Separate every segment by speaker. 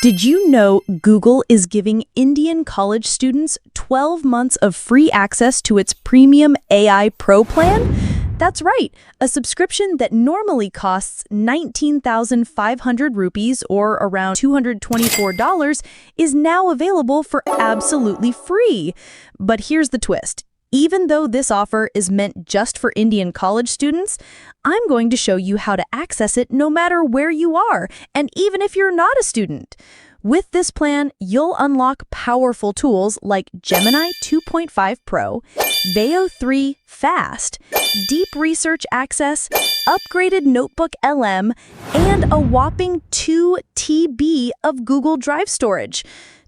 Speaker 1: Did you know Google is giving Indian college students 12 months of free access to its premium AI Pro plan? That's right, a subscription that normally costs 19,500 rupees or around $224 is now available for absolutely free. But here's the twist. Even though this offer is meant just for Indian college students, I'm going to show you how to access it no matter where you are, and even if you're not a student. With this plan, you'll unlock powerful tools like Gemini 2.5 Pro, VEO 3 Fast, deep research access, upgraded notebook LM, and a whopping 2 TB of Google Drive storage.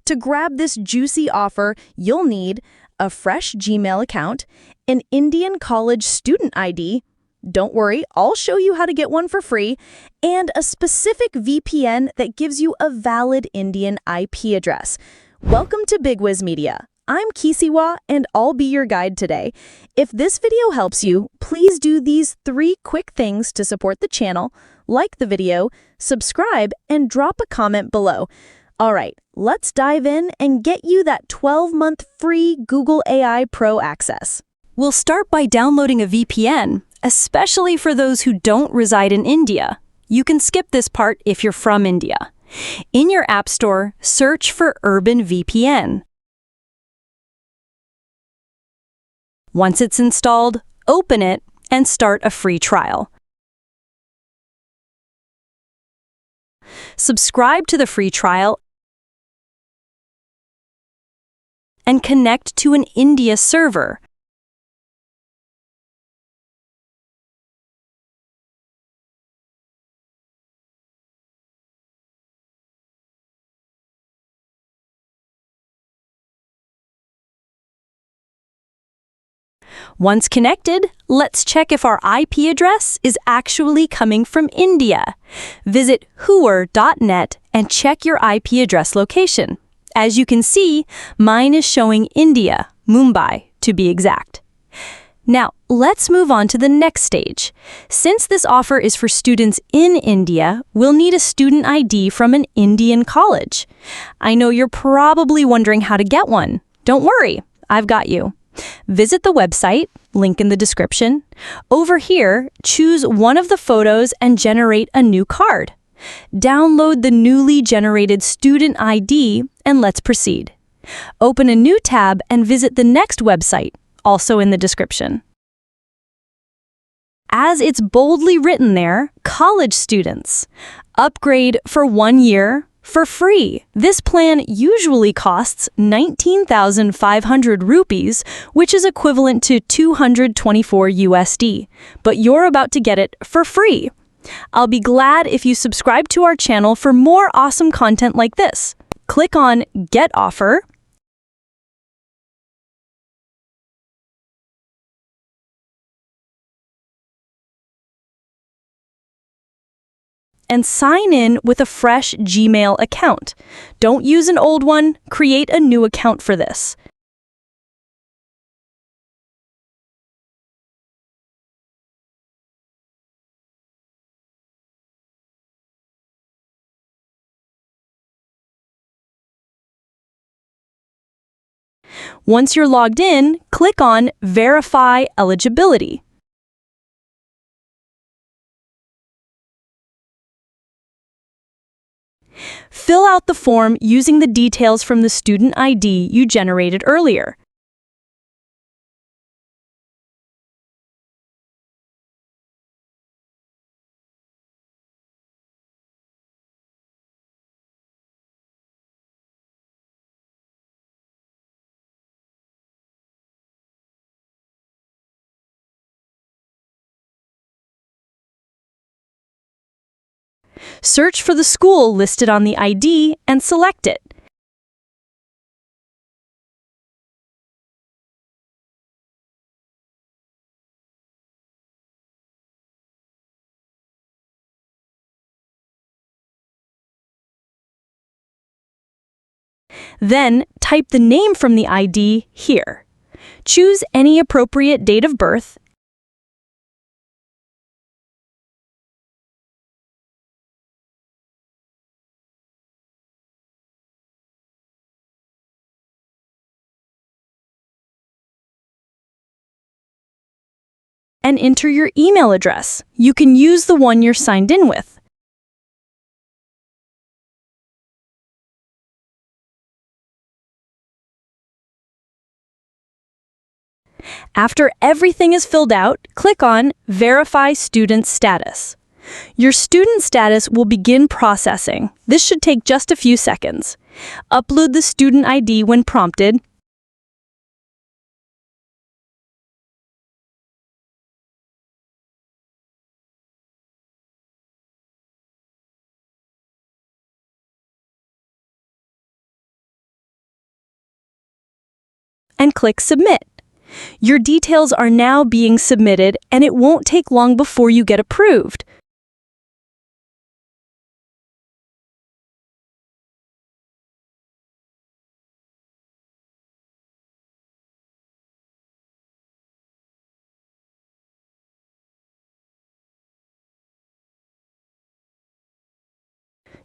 Speaker 1: To grab this juicy offer, you'll need a fresh Gmail account, an Indian college student ID, don't worry, I'll show you how to get one for free, and a specific VPN that gives you a valid Indian IP address. Welcome to BigWiz Media. I'm Kisiwa, and I'll be your guide today. If this video helps you, please do these 3 quick things to support the channel: like the video, subscribe, and drop a comment below. All right, let's dive in and get you that 12-month free Google AI Pro access. We'll start by downloading a VPN, especially for those who don't reside in India. You can skip this part if you're from India. In your App Store, search for Urban VPN. Once it's installed, open it and start a free trial. Subscribe to the free trial and connect to an India server. Once connected, let's check if our IP address is actually coming from India. Visit hoover.net and check your IP address location. As you can see, mine is showing India, Mumbai, to be exact. Now, let's move on to the next stage. Since this offer is for students in India, we'll need a student ID from an Indian college. I know you're probably wondering how to get one. Don't worry, I've got you. Visit the website, link in the description. Over here, choose one of the photos and generate a new card. Download the newly generated student ID and let's proceed. Open a new tab and visit the next website, also in the description. As it's boldly written there, college students. Upgrade for 1 year for free. This plan usually costs 19,500 rupees, which is equivalent to 224 USD, but you're about to get it for free. I'll be glad if you subscribe to our channel for more awesome content like this. Click on Get Offer, and sign in with a fresh Gmail account. Don't use an old one, create a new account for this. Once you're logged in, click on Verify Eligibility. Fill out the form using the details from the student ID you generated earlier. Search for the school listed on the ID and select it. Then, type the name from the ID here. Choose any appropriate date of birth and enter your email address. You can use the one you're signed in with. After everything is filled out, click on Verify Student Status. Your student status will begin processing. This should take just a few seconds. Upload the student ID when prompted. And click Submit. Your details are now being submitted, and it won't take long before you get approved.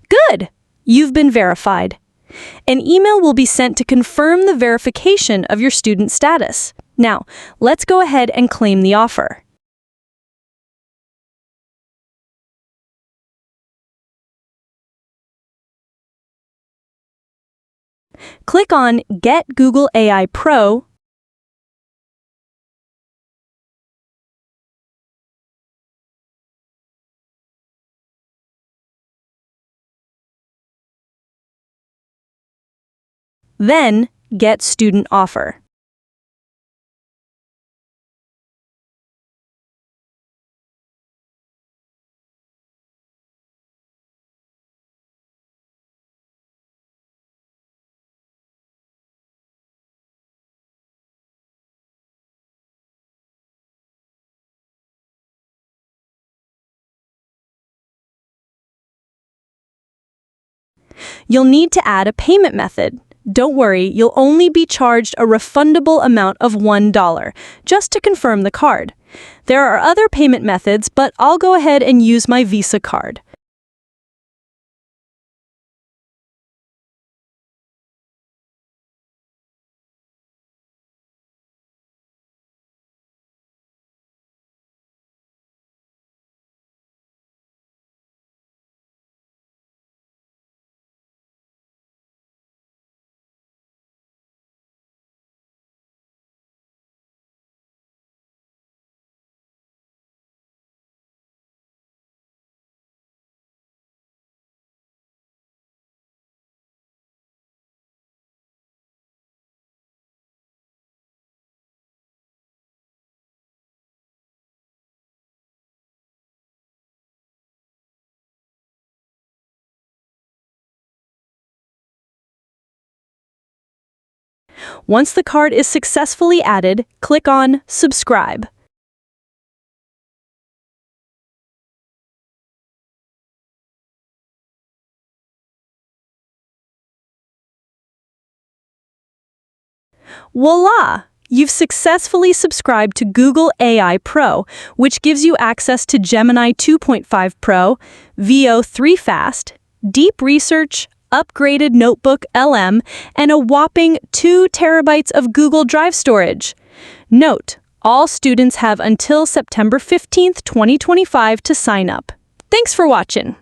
Speaker 1: Good! You've been verified. An email will be sent to confirm the verification of your student status. Now, let's go ahead and claim the offer. Click on Get Google AI Pro. Then, Get Student Offer. You'll need to add a payment method. Don't worry, you'll only be charged a refundable amount of $1, just to confirm the card. There are other payment methods, but I'll go ahead and use my Visa card. Once the card is successfully added, click on Subscribe. Voila! You've successfully subscribed to Google AI Pro, which gives you access to Gemini 2.5 Pro, VEO 3 Fast, Deep Research, upgraded Notebook LM, and a whopping 2 terabytes of Google Drive storage. Note, all students have until September 15th, 2025 to sign up. Thanks for watching.